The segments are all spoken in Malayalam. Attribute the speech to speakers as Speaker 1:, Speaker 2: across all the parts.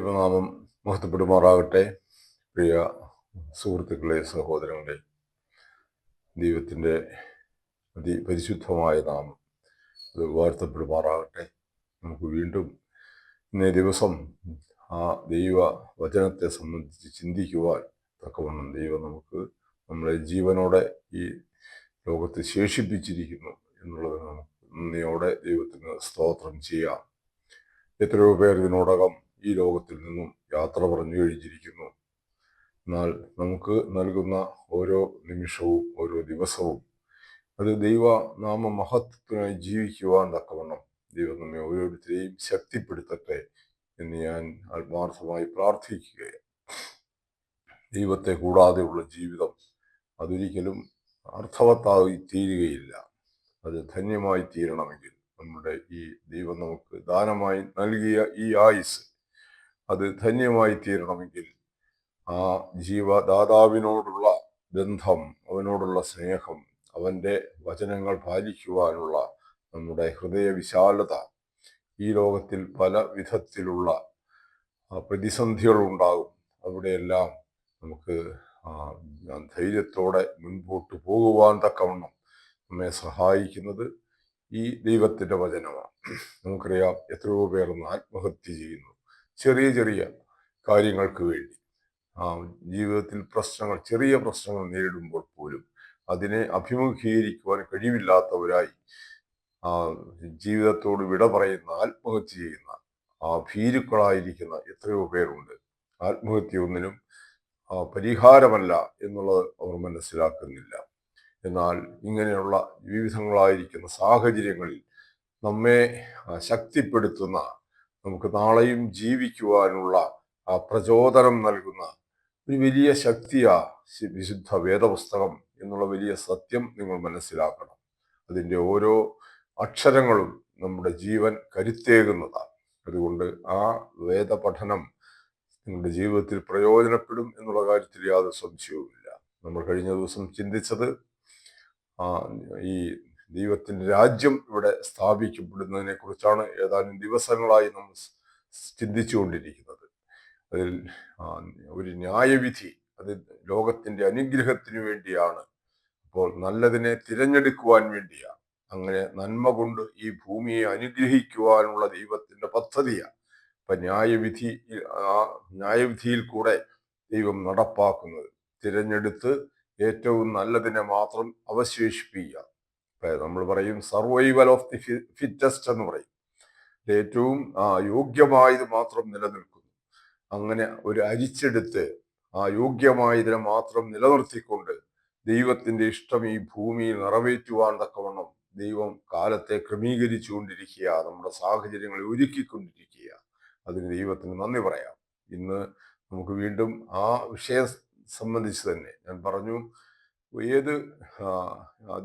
Speaker 1: ദൈവനാമം മഹത്വപ്പെടുമാറാകട്ടെ. പ്രിയ സുഹൃത്തുക്കളെ, സഹോദരങ്ങളെ, ദൈവത്തിൻ്റെ അതിപരിശുദ്ധമായ നാമം അത് വാഴ്ത്തപ്പെടുമാറാകട്ടെ. നമുക്ക് വീണ്ടും ഇന്നേ ദിവസം ആ ദൈവ വചനത്തെ സംബന്ധിച്ച് ചിന്തിക്കുവാൻ തക്കവണ്ണം ദൈവം നമുക്ക് നമ്മളെ ജീവനോടെ ഈ ലോകത്ത് ശേഷിപ്പിച്ചിരിക്കുന്നു എന്നുള്ളത് നമുക്ക് നന്ദിയോടെ ദൈവത്തിന് സ്തോത്രം ചെയ്യാം. എത്രയോ പേർ ഇതിനോടകം ഈ ലോകത്തിൽ നിന്നും യാത്ര പറഞ്ഞു കഴിഞ്ഞിരിക്കുന്നു. എന്നാൽ നമുക്ക് നൽകുന്ന ഓരോ നിമിഷവും ഓരോ ദിവസവും അത് ദൈവനാമ മഹത്വത്തിനായി ജീവിക്കുവാൻ തക്കവണ്ണം ദൈവം നമ്മെ ഓരോരുത്തരെയും ശക്തിപ്പെടുത്തട്ടെ എന്ന് ഞാൻ ആത്മാർത്ഥമായി പ്രാർത്ഥിക്കുകയാണ്. ദൈവത്തെ കൂടാതെയുള്ള ജീവിതം അതൊരിക്കലും അർത്ഥവത്തായി തീരുകയില്ല. അത് ധന്യമായി തീരണമെങ്കിൽ നമ്മുടെ ഈ ദൈവം നമുക്ക് ദാനമായി നൽകിയ ഈ ആയുസ് അത് ധന്യമായി തീരണമെങ്കിൽ ആ ജീവദാതാവിനോടുള്ള ബന്ധം, അവനോടുള്ള സ്നേഹം, അവൻ്റെ വചനങ്ങൾ പാലിക്കുവാനുള്ള നമ്മുടെ ഹൃദയ വിശാലത, ഈ ലോകത്തിൽ പല വിധത്തിലുള്ള പ്രതിസന്ധികളുണ്ടാകും. അവിടെയെല്ലാം നമുക്ക് ധൈര്യത്തോടെ മുൻപോട്ട് പോകുവാൻ തക്കവണ്ണം നമ്മെ സഹായിക്കുന്നത് ഈ ദൈവത്തിൻ്റെ വചനമാണ്. നമുക്കറിയാം, എത്രയോ പേർ ആത്മഹത്യ ചെയ്യുന്നു ചെറിയ ചെറിയ കാര്യങ്ങൾക്ക് വേണ്ടി. ജീവിതത്തിൽ പ്രശ്നങ്ങൾ, ചെറിയ പ്രശ്നങ്ങൾ നേരിടുമ്പോൾ പോലും അതിനെ അഭിമുഖീകരിക്കുവാൻ കഴിവില്ലാത്തവരായി ജീവിതത്തോട് വിട പറയുന്ന, ആത്മഹത്യ ചെയ്യുന്ന ഭീരുക്കളായിരിക്കുന്ന എത്രയോ പേരുണ്ട്. ആത്മഹത്യ ഒന്നിനും പരിഹാരമല്ല എന്നുള്ളത് അവർ മനസ്സിലാക്കുന്നില്ല. എന്നാൽ ഇങ്ങനെയുള്ള വിവിധങ്ങളായിരിക്കുന്ന സാഹചര്യങ്ങളിൽ നമ്മെ ശക്തിപ്പെടുത്തുന്ന, നമുക്ക് നാളെയും ജീവിക്കുവാനുള്ള പ്രചോദനം നൽകുന്ന ഒരു വലിയ ശക്തിയാണ് വിശുദ്ധ വേദപുസ്തകം എന്നുള്ള വലിയ സത്യം നിങ്ങൾ മനസ്സിലാക്കണം. അതിൻ്റെ ഓരോ അക്ഷരങ്ങളും നമ്മുടെ ജീവൻ കരുത്തേകുന്നതാണ്. അതുകൊണ്ട് ആ വേദപഠനം നിങ്ങളുടെ ജീവിതത്തിൽ പ്രയോജനപ്പെടും എന്നുള്ള കാര്യത്തിൽ യാതൊരു സംശയവുമില്ല. നമ്മൾ കഴിഞ്ഞ ദിവസം ചിന്തിച്ചത് ഈ ദൈവത്തിൻ്റെ രാജ്യം ഇവിടെ സ്ഥാപിക്കപ്പെടുന്നതിനെ കുറിച്ചാണ്. ഏതാനും ദിവസങ്ങളായി നമ്മൾ ചിന്തിച്ചുകൊണ്ടിരിക്കുന്നത്. അതിൽ ഒരു ന്യായവിധി, അത് ലോകത്തിൻ്റെ അനുഗ്രഹത്തിന് വേണ്ടിയാണ്. അപ്പോൾ നല്ലതിനെ തിരഞ്ഞെടുക്കുവാൻ വേണ്ടിയാണ്. അങ്ങനെ നന്മ കൊണ്ട് ഈ ഭൂമിയെ അനുഗ്രഹിക്കുവാനുള്ള ദൈവത്തിൻ്റെ പദ്ധതിയാണ്. ഇപ്പൊ ന്യായവിധിയിൽ കൂടെ ദൈവം നടപ്പാക്കുന്നത് തിരഞ്ഞെടുത്ത് ഏറ്റവും നല്ലതിനെ മാത്രം അവശേഷിപ്പിക്കുക. നമ്മൾ പറയും സർവൈവൽ ഓഫ് ദി ഫിറ്റസ്റ്റ് എന്ന് പറയും. ഏറ്റവും യോഗ്യമായത് മാത്രം നിലനിൽക്കുന്നു. അങ്ങനെ ഒരു അരിച്ചെടുത്ത് യോഗ്യമായതിനെ മാത്രം നിലനിർത്തിക്കൊണ്ട് ദൈവത്തിൻ്റെ ഇഷ്ടം ഈ ഭൂമിയിൽ നിറവേറ്റുവാൻ തക്കവണ്ണം ദൈവം കാലത്തെ ക്രമീകരിച്ചു കൊണ്ടിരിക്കുക, നമ്മുടെ സാഹചര്യങ്ങളെ ഒരുക്കിക്കൊണ്ടിരിക്കുക. അതിന് ദൈവത്തിന് നന്ദി പറയാം. ഇന്ന് നമുക്ക് വീണ്ടും ആ വിഷയം സംബന്ധിച്ച് തന്നെ ഞാൻ പറഞ്ഞു. ഏത്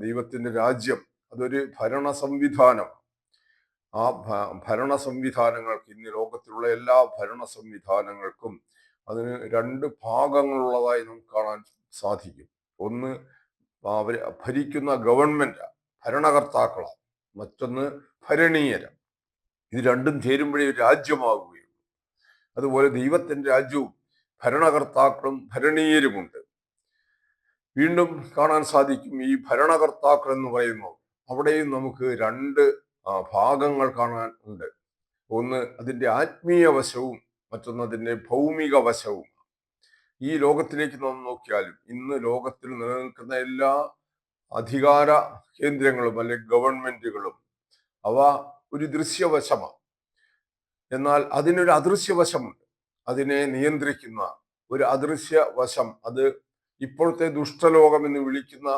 Speaker 1: ദൈവത്തിൻ്റെ രാജ്യം അതൊരു ഭരണ സംവിധാനമാണ്. ആ ഭരണ സംവിധാനങ്ങൾക്ക്, ഇന്ന് ലോകത്തിലുള്ള എല്ലാ ഭരണ സംവിധാനങ്ങൾക്കും അതിന് രണ്ട് ഭാഗങ്ങളുള്ളതായി നമുക്ക് കാണാൻ സാധിക്കും. ഒന്ന് അവർ ഭരിക്കുന്ന ഗവൺമെന്റ്, ഭരണകർത്താക്കളാണ്. മറ്റൊന്ന് ഭരണീയരാണ്. ഇത് രണ്ടും ചേരുമ്പോഴേ രാജ്യമാകുകയുള്ളൂ. അതുപോലെ ദൈവത്തിൻ്റെ രാജ്യവും ഭരണകർത്താക്കളും ഭരണീയരുമുണ്ട്. വീണ്ടും കാണാൻ സാധിക്കും, ഈ ഭരണകർത്താക്കൾ എന്ന് പറയുമ്പോൾ അവിടെയും നമുക്ക് രണ്ട് ഭാഗങ്ങൾ കാണാൻ ഉണ്ട്. ഒന്ന് അതിൻ്റെ ആത്മീയ വശവും മറ്റൊന്ന് അതിൻ്റെ ഭൗമിക വശവും. ഈ ലോകത്തിലേക്ക് നാം നോക്കിയാലും ഇന്ന് ലോകത്തിൽ നിലനിൽക്കുന്ന എല്ലാ അധികാര കേന്ദ്രങ്ങളും അല്ലെങ്കിൽ ഗവൺമെന്റുകളും അവ ഒരു ദൃശ്യവശമാണ്. എന്നാൽ അതിനൊരു അദൃശ്യവശമുണ്ട്. അതിനെ നിയന്ത്രിക്കുന്ന ഒരു അദൃശ്യ വശം, അത് ഇപ്പോഴത്തെ ദുഷ്ടലോകം എന്ന് വിളിക്കുന്ന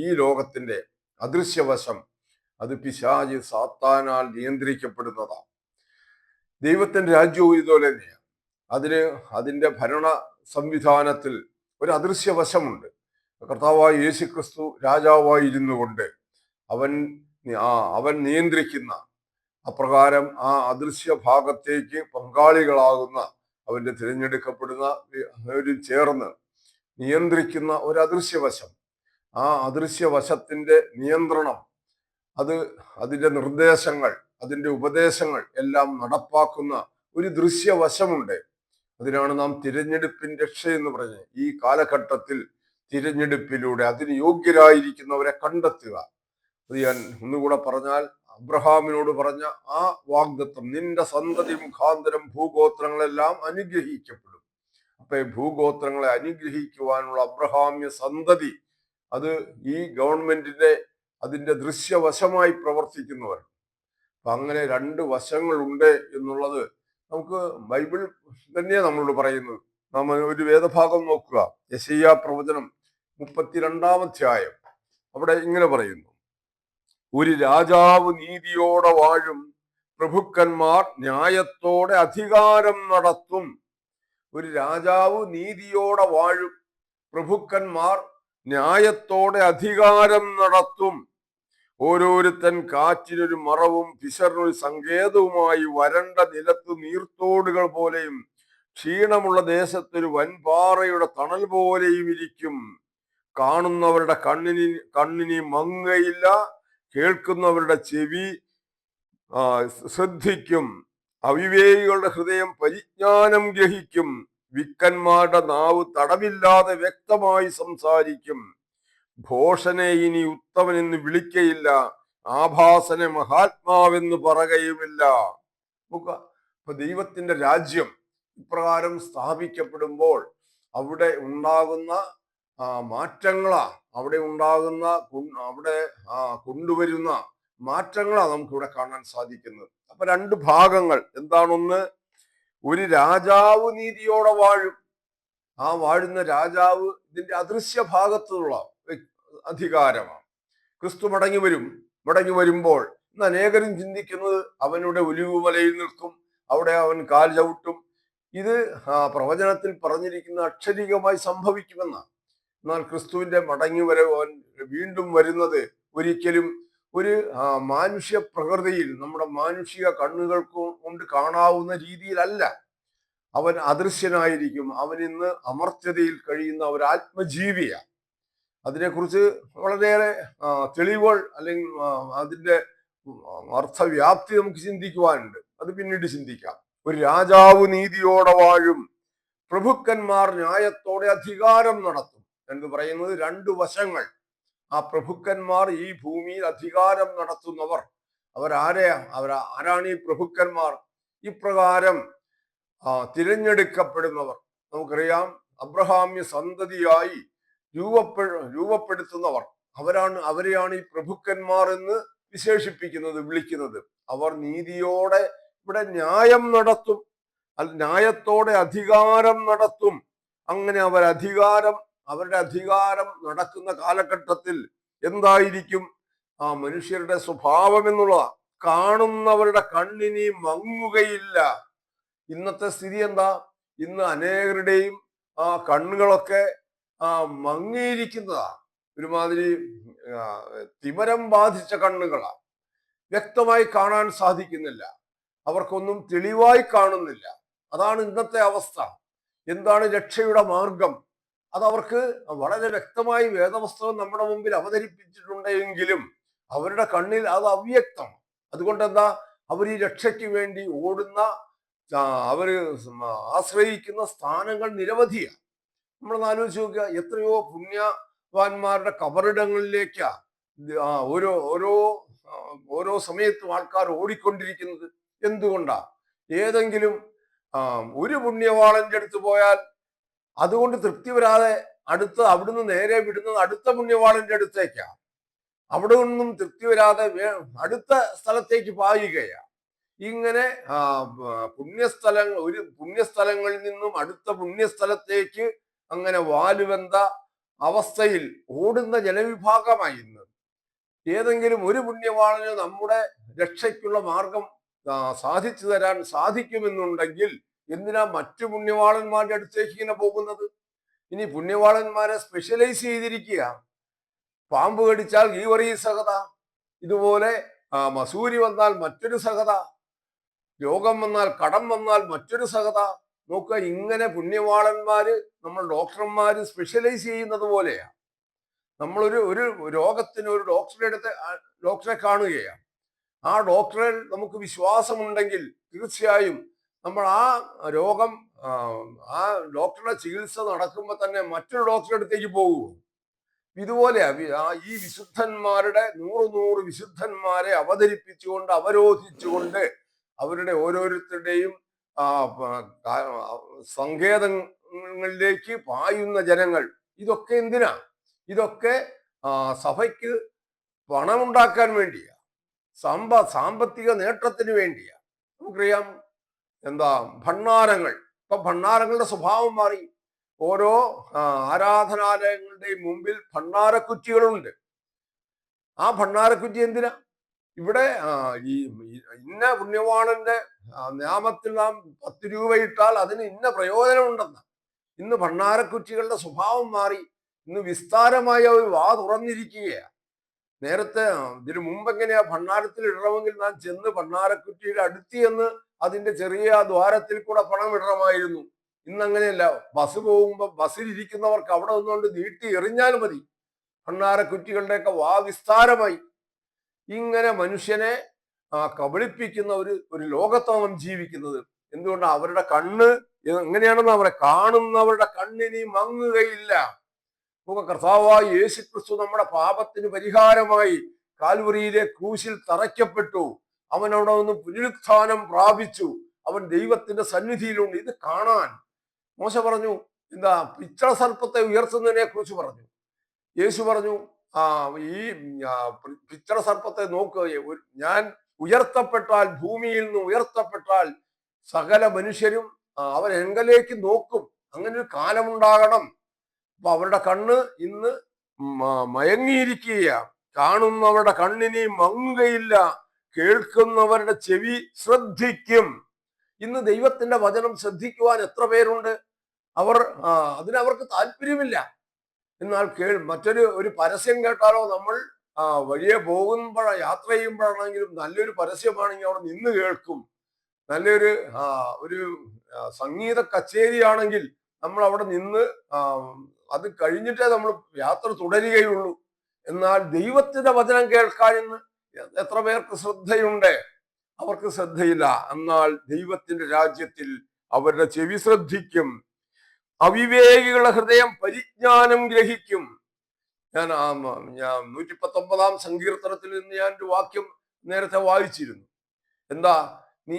Speaker 1: ഈ ലോകത്തിന്റെ അദൃശ്യവശം, അത് പിശാച് സാത്താനാൽ നിയന്ത്രിക്കപ്പെടുന്നതാണ്. ദൈവത്തിന്റെ രാജ്യവും ഇതുപോലെ തന്നെയാണ്. അതിന്റെ ഭരണ സംവിധാനത്തിൽ ഒരു അദൃശ്യവശമുണ്ട്. കർത്താവായ യേശുക്രിസ്തു രാജാവായിരുന്നു കൊണ്ട് അവൻ നിയന്ത്രിക്കുന്ന അപ്രകാരം ആ അദൃശ്യ ഭാഗത്തേക്ക് പങ്കാളികളാകുന്ന, അവന്റെ തിരഞ്ഞെടുക്കപ്പെടുന്ന ചേർന്ന് നിയന്ത്രിക്കുന്ന ഒരു അദൃശ്യവശം. ആ അദൃശ്യവശത്തിന്റെ നിയന്ത്രണം, അതിന്റെ നിർദ്ദേശങ്ങൾ, അതിന്റെ ഉപദേശങ്ങൾ എല്ലാം നടപ്പാക്കുന്ന ഒരു ദൃശ്യവശമുണ്ട്. അതിനാണ് നാം തിരഞ്ഞെടുപ്പിൻ രക്ഷ എന്ന് പറഞ്ഞത്. ഈ കാലഘട്ടത്തിൽ തിരഞ്ഞെടുപ്പിലൂടെ അതിന് യോഗ്യരായിരിക്കുന്നവരെ കണ്ടെത്തുക. അത് ഞാൻ ഒന്നുകൂടെ പറഞ്ഞാൽ, അബ്രഹാമിനോട് പറഞ്ഞ ആ വാഗ്ദത്തം, നിന്റെ സന്തതി മുഖാന്തരം ഭൂഗോത്രങ്ങളെല്ലാം അനുഗ്രഹിക്കപ്പെടും. അപ്പൊ ഭൂഗോത്രങ്ങളെ അനുഗ്രഹിക്കുവാനുള്ള അബ്രഹാമ്യ സന്തതി, അത് ഈ ഗവൺമെന്റിന്റെ അതിന്റെ ദൃശ്യവശമായി പ്രവർത്തിക്കുന്നവർ. അപ്പൊ അങ്ങനെ രണ്ട് വശങ്ങളുണ്ട് എന്നുള്ളത് നമുക്ക് ബൈബിൾ തന്നെയാണ് നമ്മളോട് പറയുന്നത്. നാം ഒരു വേദഭാഗം നോക്കുക, യെശയ്യാ പ്രവചനം 32-ാം അധ്യായം. അവിടെ ഇങ്ങനെ പറയുന്നു: ഒരു രാജാവ് നീതിയോടെ വാഴും, പ്രഭുക്കന്മാർ ന്യായത്തോടെ അധികാരം നടത്തും. ഒരു രാജാവ് നീതിയോടെ വാഴും, പ്രഭുക്കന്മാർ ന്യായത്തോടെ അധികാരം നടത്തും. ഓരോരുത്തൻ കാറ്റിനൊരു മറവും പിശറിനൊരു സങ്കേതവുമായി വരണ്ട നിലത്ത് നീർത്തോടുകൾ പോലെയും ക്ഷീണമുള്ള ദേശത്തൊരു വൻപാറയുടെ തണൽ പോലെയും ഇരിക്കും. കാണുന്നവരുടെ കണ്ണിനി മങ്ങയില്ല, കേൾക്കുന്നവരുടെ ചെവി ശ്രദ്ധിക്കും. അവിവേകികളുടെ ഹൃദയം പരിജ്ഞാനം ഗ്രഹിക്കും. വിക്കന്മാരുടെ നാവ് തടവില്ലാതെ വ്യക്തമായി സംസാരിക്കും. ഭോഷനെ ഇനി ഉത്തമനെന്ന് വിളിക്കയില്ല, ആഭാസനെ മഹാത്മാവെന്ന് പറയുകയുമില്ല. അപ്പൊ ദൈവത്തിന്റെ രാജ്യം ഇപ്രകാരം സ്ഥാപിക്കപ്പെടുമ്പോൾ അവിടെ ഉണ്ടാകുന്ന മാറ്റങ്ങളാ, അവിടെ കൊണ്ടുവരുന്ന മാറ്റങ്ങളാ നമുക്കിവിടെ കാണാൻ സാധിക്കുന്നത്. അപ്പൊ രണ്ട് ഭാഗങ്ങൾ എന്താണൊന്ന്, ഒരു രാജാവ് നീതിയോടെ വാഴും. ആ വാഴുന്ന രാജാവ് ഇതിന്റെ അദൃശ്യ ഭാഗത്തുള്ള അധികാരമാണ്. ക്രിസ്തു മടങ്ങി വരുമ്പോൾ ഇന്ന് അനേകരും ചിന്തിക്കുന്നത് അവനുടെ ഒലിവുമലയിൽ നിൽക്കും, അവിടെ അവൻ കാൽ ചവിട്ടും. ഇത് പ്രവചനത്തിൽ പറഞ്ഞിരിക്കുന്ന അക്ഷരികമായി സംഭവിക്കുമെന്നാണ്. എന്നാൽ ക്രിസ്തുവിന്റെ അവൻ വീണ്ടും വരുന്നത് ഒരിക്കലും ഒരു മാനുഷ്യ പ്രകൃതിയിൽ, നമ്മുടെ മാനുഷിക കണ്ണുകൾ കൊണ്ട് കാണാവുന്ന രീതിയിലല്ല. അവൻ അദൃശ്യനായിരിക്കും. അവൻ ഇന്ന് അമർത്യതയിൽ കഴിയുന്ന ഒരു ആത്മജീവിയാണ്. അതിനെക്കുറിച്ച് വളരെയേറെ തെളിവുകൾ അല്ലെങ്കിൽ അതിന്റെ അർത്ഥവ്യാപ്തി നമുക്ക് ചിന്തിക്കുവാനുണ്ട്. അത് പിന്നീട് ചിന്തിക്കാം. ഒരു രാജാവ് നീതിയോടെ വാഴും, പ്രഭുക്കന്മാർ ന്യായത്തോടെ അധികാരം നടത്തും എന്ന് പറയുന്നത് രണ്ട് വശങ്ങൾ. ആ പ്രഭുക്കന്മാർ, ഈ ഭൂമിയിൽ അധികാരം നടത്തുന്നവർ, ആരാണ് ഈ പ്രഭുക്കന്മാർ? ഇപ്രകാരം തിരഞ്ഞെടുക്കപ്പെടുന്നവർ. നമുക്കറിയാം, അബ്രഹാമ്യ സന്തതിയായി രൂപപ്പെടുത്തുന്നവർ അവരെയാണ് ഈ പ്രഭുക്കന്മാർ എന്ന് വിളിക്കുന്നത്. അവർ നീതിയോടെ ഇവിടെ ന്യായം നടത്തും, ന്യായത്തോടെ അധികാരം നടത്തും. അങ്ങനെ അവരുടെ അധികാരം നടക്കുന്ന കാലഘട്ടത്തിൽ എന്തായിരിക്കും മനുഷ്യരുടെ സ്വഭാവം എന്നുള്ളതാ? കാണുന്നവരുടെ കണ്ണിനി മങ്ങുകയില്ല. ഇന്നത്തെ സ്ഥിതി എന്താ? ഇന്ന് അനേകരുടെയും കണ്ണുകളൊക്കെ മങ്ങിയിരിക്കുന്നതാ. ഒരുമാതിരി തിമരം ബാധിച്ച കണ്ണുകളാ. വ്യക്തമായി കാണാൻ സാധിക്കുന്നില്ല, അവർക്കൊന്നും തെളിവായി കാണുന്നില്ല. അതാണ് ഇന്നത്തെ അവസ്ഥ. എന്താണ് രക്ഷയുടെ മാർഗം? അതവർക്ക് വളരെ വ്യക്തമായി വേദപുസ്തകം നമ്മുടെ മുമ്പിൽ അവതരിപ്പിച്ചിട്ടുണ്ടെങ്കിലും അവരുടെ കണ്ണിൽ അത് അവ്യക്തം. അതുകൊണ്ട് എന്താ? അവർ ഈ രക്ഷയ്ക്ക് വേണ്ടി അവര് ആശ്രയിക്കുന്ന സ്ഥാനങ്ങൾ നിരവധിയാണ്. നമ്മളൊന്ന് ആലോചിച്ച് നോക്കുക, എത്രയോ പുണ്യവാന്മാരുടെ കബറിടങ്ങളിലേക്കാ ഓരോ സമയത്തും ആൾക്കാർ ഓടിക്കൊണ്ടിരിക്കുന്നത്. എന്തുകൊണ്ടാ? ഏതെങ്കിലും ഒരു പുണ്യവാളന്റെ അടുത്ത് പോയാൽ അതുകൊണ്ട് തൃപ്തി വരാതെ അവിടുന്ന് നേരെ വിടുന്നത് അടുത്ത പുണ്യവാളന്റെ അടുത്തേക്കാ. അവിടെ നിന്നും തൃപ്തി വരാതെ അടുത്ത സ്ഥലത്തേക്ക് പായുകയാ. ഇങ്ങനെ ഒരു പുണ്യസ്ഥലങ്ങളിൽ നിന്നും അടുത്ത പുണ്യസ്ഥലത്തേക്ക് അങ്ങനെ വാലുവെന്ത അവസ്ഥയിൽ ഓടുന്ന ജനവിഭാഗമായി ഇന്ന്. ഏതെങ്കിലും ഒരു പുണ്യവാളന് നമ്മുടെ രക്ഷയ്ക്കുള്ള മാർഗം സാധിച്ചു തരാൻ സാധിക്കുമെന്നുണ്ടെങ്കിൽ എന്തിനാ മറ്റു പുണ്യവാളന്മാരുടെ അടുത്തേക്ക് ഇങ്ങനെ പോകുന്നത്? ഇനി പുണ്യവാളന്മാരെ സ്പെഷ്യലൈസ് ചെയ്തിരിക്കുക. പാമ്പ് കടിച്ചാൽ ഗീവറീസഹത, ഇതുപോലെ മസൂരി വന്നാൽ മറ്റൊരു സഹത, രോഗം വന്നാൽ കടം വന്നാൽ മറ്റൊരു സഹത. നോക്കുക, ഇങ്ങനെ പുണ്യവാളന്മാര്, നമ്മൾ ഡോക്ടർമാര് സ്പെഷ്യലൈസ് ചെയ്യുന്നത് പോലെയാ. ഒരു രോഗത്തിന് ഒരു ഡോക്ടറെ കാണുകയാണ്. ആ ഡോക്ടറിൽ നമുക്ക് വിശ്വാസമുണ്ടെങ്കിൽ തീർച്ചയായും നമ്മൾ ആ രോഗം ആ ഡോക്ടറുടെ ചികിത്സ നടക്കുമ്പോൾ തന്നെ മറ്റൊരു ഡോക്ടറുടെ അടുത്തേക്ക് പോകുമോ? ഇതുപോലെ ഈ വിശുദ്ധന്മാരുടെ നൂറ് വിശുദ്ധന്മാരെ അവതരിപ്പിച്ചുകൊണ്ട് അവരോധിച്ചുകൊണ്ട് അവരുടെ ഓരോരുത്തരുടെയും സങ്കേതങ്ങളിലേക്ക് പായുന്ന ജനങ്ങൾ. ഇതൊക്കെ എന്തിനാ? ഇതൊക്കെ സഭയ്ക്ക് പണമുണ്ടാക്കാൻ വേണ്ടിയാ, സാമ്പത്തിക നേട്ടത്തിന് വേണ്ടിയാ. നമുക്കറിയാം ഭണ്ണാരങ്ങൾ. ഇപ്പൊ ഭണ്ണാരങ്ങളുടെ സ്വഭാവം മാറി. ഓരോ ആരാധനാലയങ്ങളുടെയും മുമ്പിൽ ഭണ്ണാരക്കുറ്റികളുണ്ട്. ആ ഭണ്ണാരക്കുറ്റി എന്തിനാ? ഇവിടെ ഈ ഇന്ന പുണ്യവാണന്റെ നാമത്തിൽ നാം 10 രൂപ ഇട്ടാൽ അതിന് ഇന്ന പ്രയോജനമുണ്ടെന്ന. ഇന്ന് ഭണ്ണാരക്കുറ്റികളുടെ സ്വഭാവം മാറി. ഇന്ന് വിസ്താരമായ ഒരു വാ തുറന്നിരിക്കുകയാ. നേരത്തെ ഇതിനു മുമ്പ് എങ്ങനെയാ? ഭണ്ണാരത്തിൽ ഇടണമെങ്കിൽ നാം ചെന്ന് ഭണ്ണാരക്കുറ്റിയുടെ അടുത്ത് ചെന്ന് അതിന്റെ ചെറിയ ദ്വാരത്തിൽ കൂടെ പണം ഇടണമായിരുന്നു. ഇന്നങ്ങനെയല്ല. ബസ് പോകുമ്പോ ബസ്സിലിരിക്കുന്നവർക്ക് അവിടെ നിന്നുകൊണ്ട് നീട്ടി എറിഞ്ഞാൽ മതി. ഭണ്ണാരക്കുറ്റികളുടെയൊക്കെ വാ വിസ്താരമായി. ഇങ്ങനെ മനുഷ്യനെ കബളിപ്പിക്കുന്ന ഒരു ലോകത്താണ് നാം ജീവിക്കുന്നത്. എന്തുകൊണ്ട്? അവരുടെ കണ്ണ് എങ്ങനെയാണെന്ന് അവരെ കാണുന്നവരുടെ കണ്ണിനി മങ്ങുകയില്ല. കർത്താവായ യേശുക്രിസ്തു നമ്മുടെ പാപത്തിന് പരിഹാരമായി കാൽവറിയിലെ ക്രൂശിൽ തറയ്ക്കപ്പെട്ടു. അവൻ അവിടെ നിന്ന് പുനരുത്ഥാനം പ്രാപിച്ചു. അവൻ ദൈവത്തിന്റെ സന്നിധിയിലുണ്ട്. ഇത് കാണാൻ മോശ പറഞ്ഞു, പിച്ചള സർപ്പത്തെ ഉയർത്തുന്നതിനെ കുറിച്ച് പറഞ്ഞു. യേശു പറഞ്ഞു, ഈ പിച്ചള സർപ്പത്തെ നോക്കുക, ഞാൻ ഉയർത്തപ്പെട്ടാൽ, ഭൂമിയിൽ നിന്ന് ഉയർത്തപ്പെട്ടാൽ സകല മനുഷ്യരും അവൻ എങ്കലേക്ക് നോക്കും. അങ്ങനെ ഒരു കാലമുണ്ടാകണം. അപ്പൊ അവരുടെ കണ്ണ് ഇന്ന് മയങ്ങിയിരിക്കുകയാണ്. കാണുന്നവരുടെ കണ്ണിനി മങ്ങുകയില്ല, കേൾക്കുന്നവരുടെ ചെവി ശ്രദ്ധിക്കും. ഇന്ന് ദൈവത്തിന്റെ വചനം ശ്രദ്ധിക്കുവാൻ എത്ര പേരുണ്ട്? അതിനവർക്ക് താല്പര്യമില്ല. എന്നാൽ മറ്റൊരു പരസ്യം കേട്ടാലോ, നമ്മൾ വഴിയെ യാത്ര ചെയ്യുമ്പോഴാണെങ്കിലും നല്ലൊരു പരസ്യമാണെങ്കിൽ അവിടെ നിന്ന് കേൾക്കും. നല്ലൊരു ഒരു സംഗീത കച്ചേരിയാണെങ്കിൽ നമ്മൾ അവിടെ നിന്ന് അത് കഴിഞ്ഞിട്ടേ നമ്മൾ യാത്ര തുടരുകയുള്ളൂ. എന്നാൽ ദൈവത്തിന്റെ വചനം കേൾക്കാൻ ഇന്ന് എത്ര പേർക്ക് ശ്രദ്ധയുണ്ട്? അവർക്ക് ശ്രദ്ധയില്ല. എന്നാൽ ദൈവത്തിന്റെ രാജ്യത്തിൽ അവരുടെ ചെവി ശ്രദ്ധിക്കും. അവിവേകികളുടെ ഹൃദയം പരിജ്ഞാനം ഗ്രഹിക്കും. ഞാൻ 119 സങ്കീർത്തനത്തിൽ നിന്ന് ഞാൻ ഒരു വാക്യം നേരത്തെ വായിച്ചിരുന്നു. നീ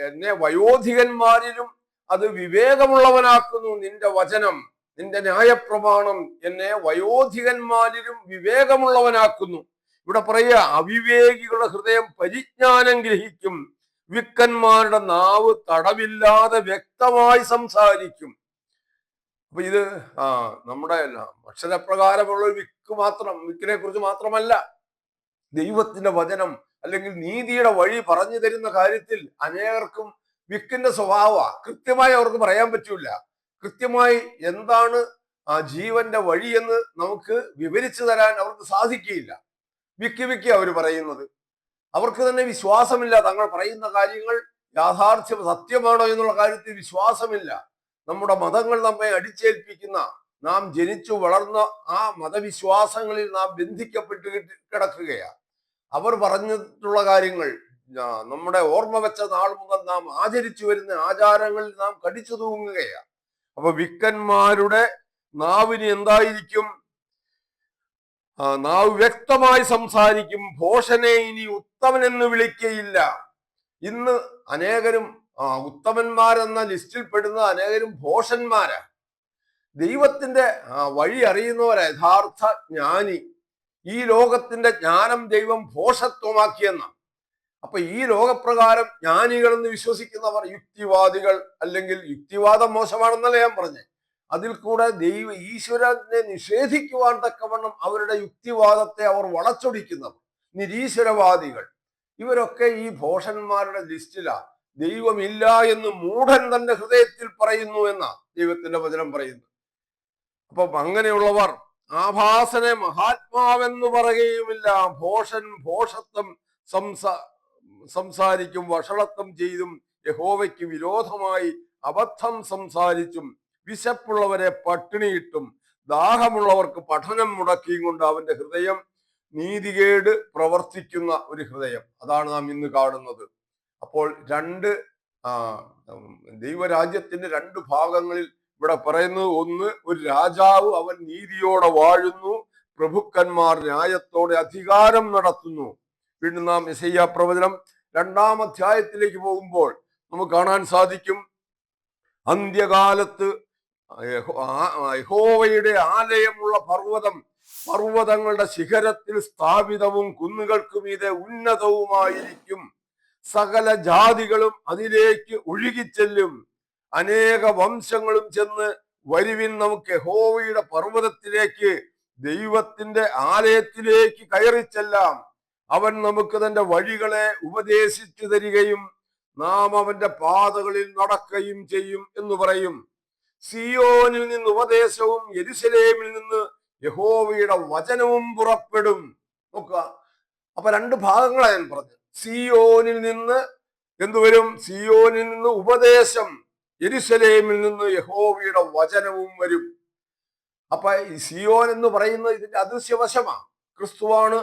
Speaker 1: എന്നെ വയോധികന്മാരിലും അത് വിവേകമുള്ളവനാക്കുന്നു നിന്റെ വചനം. നിന്റെ ന്യായപ്രമാണം എന്നെ വയോധികന്മാരിലും വിവേകമുള്ളവനാക്കുന്നു. ഇവിടെ പറയുക, അവിവേകികളുടെ ഹൃദയം പരിജ്ഞാനം ഗ്രഹിക്കും, വിക്കന്മാരുടെ നാവ് തടവില്ലാതെ വ്യക്തമായി സംസാരിക്കും. അപ്പൊ ഇത് നമ്മുടെ അക്ഷരപ്രകാരമുള്ള വിക്കിനെ കുറിച്ച് മാത്രമല്ല, ദൈവത്തിന്റെ വചനം അല്ലെങ്കിൽ നീതിയുടെ വഴി പറഞ്ഞു തരുന്ന കാര്യത്തിൽ അനേകർക്കും വിക്കിന്റെ സ്വഭാവമാണ്. കൃത്യമായി അവർക്ക് പറയാൻ പറ്റൂല. കൃത്യമായി എന്താണ് ജീവന്റെ വഴിയെന്ന് നമുക്ക് വിവരിച്ചു തരാൻ അവർക്ക് സാധിക്കുകയില്ല. വിക്കി അവർ പറയുന്നത്. അവർക്ക് തന്നെ വിശ്വാസമില്ല. തങ്ങൾ പറയുന്ന കാര്യങ്ങൾ യാഥാർത്ഥ്യം സത്യമാണോ എന്നുള്ള കാര്യത്തിൽ വിശ്വാസമില്ല. നമ്മുടെ മതങ്ങൾ നമ്മെ അടിച്ചേൽപ്പിക്കുന്ന, നാം ജനിച്ചു വളർന്ന ആ മതവിശ്വാസങ്ങളിൽ നാം ബന്ധിക്കപ്പെട്ട് കിടക്കുകയാണ്. അവർ പറഞ്ഞിട്ടുള്ള കാര്യങ്ങൾ നമ്മുടെ ഓർമ്മ വെച്ച നാൾ മുതൽ നാം ആചരിച്ചു വരുന്ന ആചാരങ്ങളിൽ നാം കടിച്ചു തൂങ്ങുകയാണ്. അപ്പൊ വിക്കന്മാരുടെ നാവിന് എന്തായിരിക്കും? നാവ് വ്യക്തമായി സംസാരിക്കും, ഭോഷനെ ഇനി ഉത്തമനെന്ന് വിളിക്കയില്ല. ഇന്ന് അനേകരും ഉത്തമന്മാരെന്ന ലിസ്റ്റിൽ പെടുന്ന അനേകരും ഭോഷന്മാരാ. ദൈവത്തിന്റെ വഴി അറിയുന്നവരാ യഥാർത്ഥ ജ്ഞാനി. ഈ ലോകത്തിന്റെ ജ്ഞാനം ദൈവം ഭോഷത്വമാക്കിയെന്നാണ്. അപ്പൊ ഈ ലോകപ്രകാരം ജ്ഞാനികൾ എന്ന് വിശ്വസിക്കുന്നവർ യുക്തിവാദികൾ, അല്ലെങ്കിൽ യുക്തിവാദം മോശമാണെന്നല്ല ഞാൻ പറഞ്ഞേ, അതിൽ കൂടെ ഈശ്വരനെ നിഷേധിക്കുവാൻ തക്കവണ്ണം അവരുടെ യുക്തിവാദത്തെ അവർ വളച്ചൊടിക്കുന്നവർ, നിരീശ്വരവാദികൾ, ഇവരൊക്കെ ഈ ഭോഷന്മാരുടെ ലിസ്റ്റിലാ. ദൈവമില്ല എന്ന് മൂഢൻ തന്റെ ഹൃദയത്തിൽ പറയുന്നു എന്നാ ദൈവത്തിന്റെ വചനം പറയുന്നു. അപ്പം അങ്ങനെയുള്ളവർ ആഭാസനെ മഹാത്മാവെന്ന് പറയുകയുമില്ല. ഭോഷൻ ഭോഷത്വം സംസാരിക്കും, വഷളത്വം ചെയ്തും യഹോവയ്ക്ക് വിരോധമായി അബദ്ധം സംസാരിച്ചും വിശപ്പുള്ളവരെ പട്ടിണിയിട്ടും ദാഹമുള്ളവർക്ക് പഠനം മുടക്കിയും കൊണ്ട് അവന്റെ ഹൃദയം നീതികേട് പ്രവർത്തിക്കുന്ന ഒരു ഹൃദയം. അതാണ് നാം ഇന്ന് കാണുന്നത്. അപ്പോൾ രണ്ട് ആ ദൈവരാജ്യത്തിന്റെ രണ്ട് ഭാഗങ്ങളിൽ ഇവിടെ പറയുന്നത്, ഒന്ന്, ഒരു രാജാവ് അവൻ നീതിയോടെ വാഴുന്നു, പ്രഭുക്കന്മാർ ന്യായത്തോടെ അധികാരം നടത്തുന്നു. വീണ്ടും നാം യെശയ്യാ പ്രവചനം 2-ാം അധ്യായത്തിലേക്ക് പോകുമ്പോൾ നമുക്ക് കാണാൻ സാധിക്കും, അന്ത്യകാലത്ത് യഹോവയുടെ ആലയമുള്ള പർവ്വതങ്ങളുടെ ശിഖരത്തിൽ സ്ഥാപിതവും കുന്നുകൾക്ക് മീതെ ഉന്നതവുമായിരിക്കും. സകല ജാതികളും അതിലേക്ക് ഒഴുകിച്ചെല്ലും. അനേക വംശങ്ങളും ചെന്ന് വരുവിൻ, നമുക്ക് യഹോവയുടെ പർവ്വതത്തിലേക്ക്, ദൈവത്തിന്റെ ആലയത്തിലേക്ക് കയറിച്ചെല്ലാം. അവൻ നമുക്ക് തന്റെ വഴികളെ ഉപദേശിച്ചു തരികയും നാം അവന്റെ പാതകളിൽ നടക്കുകയും ചെയ്യും എന്ന് പറയും. സിയോനിൽ നിന്ന് ഉപദേശവും യെരുശലേമിൽ നിന്ന് യഹോവയുടെ വചനവും പുറപ്പെടും. നോക്കുക, അപ്പൊ രണ്ട് ഭാഗങ്ങളാണ് ഞാൻ പറഞ്ഞത്. സിയോനിൽ നിന്ന് എന്തുവരും? സിയോനിൽ നിന്ന് ഉപദേശം, യെരുശലേമിൽ നിന്ന് യഹോവയുടെ വചനവും വരും. അപ്പൊ ഈ സിയോൻ എന്ന് പറയുന്നത് ഇതിന്റെ അദൃശ്യവശമാണ്. ക്രിസ്തുവാണ്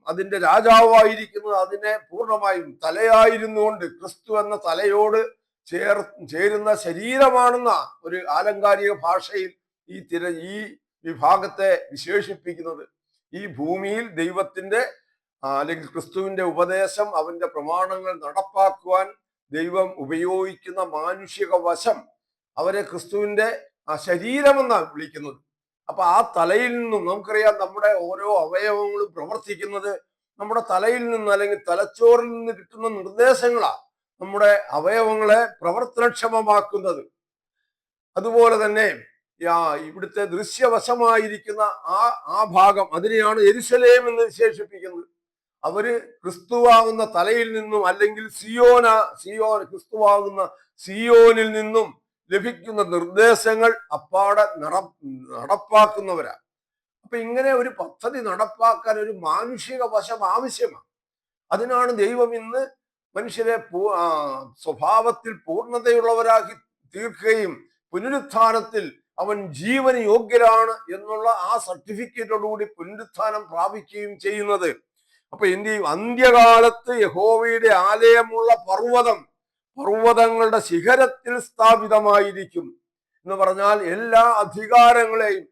Speaker 1: അതിന്റെ രാജാവായിരിക്കുന്നത്. അതിനെ പൂർണ്ണമായും തലയായിരുന്നുകൊണ്ട് ക്രിസ്തു എന്ന തലയോട് ചേരുന്ന ശരീരമാണെന്ന ഒരു ആലങ്കാരിക ഭാഷയിൽ ഈ വിഭാഗത്തെ വിശേഷിപ്പിക്കുന്നത്. ഈ ഭൂമിയിൽ ദൈവത്തിന്റെ അല്ലെങ്കിൽ ക്രിസ്തുവിന്റെ ഉപദേശം, അവന്റെ പ്രമാണങ്ങൾ നടപ്പാക്കുവാൻ ദൈവം ഉപയോഗിക്കുന്ന മാനുഷിക വശം, അവരെ ക്രിസ്തുവിന്റെ ശരീരമെന്നാണ് വിളിക്കുന്നത്. അപ്പൊ ആ തലയിൽ നിന്നും നമുക്കറിയാം, നമ്മുടെ ഓരോ അവയവങ്ങളും പ്രവർത്തിക്കുന്നത് നമ്മുടെ തലയിൽ നിന്ന് അല്ലെങ്കിൽ തലച്ചോറിൽ നിന്ന് കിട്ടുന്ന നിർദ്ദേശങ്ങളാണ് നമ്മുടെ അവയവങ്ങളെ പ്രവർത്തനക്ഷമമാക്കുന്നത്. അതുപോലെ തന്നെ ഇവിടുത്തെ ദൃശ്യവശമായിരിക്കുന്ന ആ ഭാഗം, അതിനെയാണ് യെരുശലേം എന്ന് വിശേഷിപ്പിക്കുന്നത്. അവര് ക്രിസ്തുവാകുന്ന തലയിൽ നിന്നും അല്ലെങ്കിൽ സിയോൻ ക്രിസ്തുവാകുന്ന സിയോനിൽ നിന്നും ലഭിക്കുന്ന നിർദ്ദേശങ്ങൾ അപ്പാടെ നടപ്പാക്കുന്നവരാ. അപ്പൊ ഇങ്ങനെ ഒരു പദ്ധതി നടപ്പാക്കാൻ ഒരു മാനുഷിക വശം ആവശ്യമാണ്. അതിനാണ് ദൈവം ഇന്ന് മനുഷ്യരെ സ്വഭാവത്തിൽ പൂർണ്ണതയുള്ളവരാക്കി തീർക്കുകയും പുനരുത്ഥാനത്തിൽ അവൻ ജീവന് യോഗ്യരാണ് എന്നുള്ള ആ സർട്ടിഫിക്കറ്റോടുകൂടി പുനരുത്ഥാനം പ്രാപിക്കുകയും ചെയ്യുന്നത്. അപ്പൊ എന്ത് ചെയ്യും? അന്ത്യകാലത്ത് യഹോവയുടെ ആലയമുള്ള പർവ്വതങ്ങളുടെ ശിഖരത്തിൽ സ്ഥാപിതമായിരിക്കും എന്ന് പറഞ്ഞാൽ എല്ലാ അധികാരങ്ങളെയും,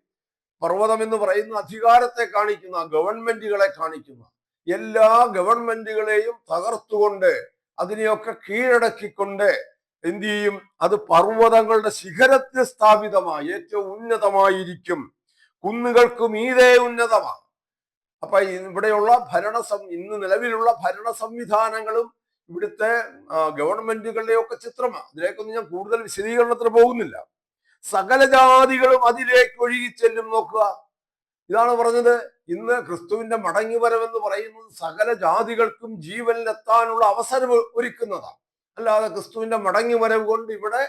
Speaker 1: പർവ്വതം എന്ന് പറയുന്ന അധികാരത്തെ കാണിക്കുന്ന, ഗവൺമെന്റുകളെ കാണിക്കുന്ന എല്ലാ ഗവൺമെന്റുകളെയും തകർത്തുകൊണ്ട് അതിനെയൊക്കെ കീഴടക്കിക്കൊണ്ട് എന്ത് ചെയ്യും? അത് പർവ്വതങ്ങളുടെ ശിഖരത്തിൽ സ്ഥാപിതമായി ഏറ്റവും ഉന്നതമായിരിക്കും. കുന്നുകൾക്ക് മീതെ ഉന്നതമാണ്. അപ്പൊ ഇവിടെയുള്ള ഇന്ന് നിലവിലുള്ള ഭരണ സംവിധാനങ്ങളും ഇവിടുത്തെ ഗവൺമെന്റുകളുടെയൊക്കെ ചിത്രമാണ്. അതിലേക്കൊന്നും ഞാൻ കൂടുതൽ വിശദീകരണത്തിന് പോകുന്നില്ല. സകല ജാതികളും അതിലേക്ക് ഒഴുകിച്ചെല്ലും. നോക്കുക, ഇതാണ് പറഞ്ഞത്. ഇന്ന് ക്രിസ്തുവിന്റെ മടങ്ങിവരവെന്ന് പറയുന്നത് സകല ജാതികൾക്കും ജീവനിലെത്താനുള്ള അവസരം ഒരുക്കുന്നതാണ്. അല്ലാതെ ക്രിസ്തുവിന്റെ മടങ്ങിവരവ് കൊണ്ട് ഇവിടെ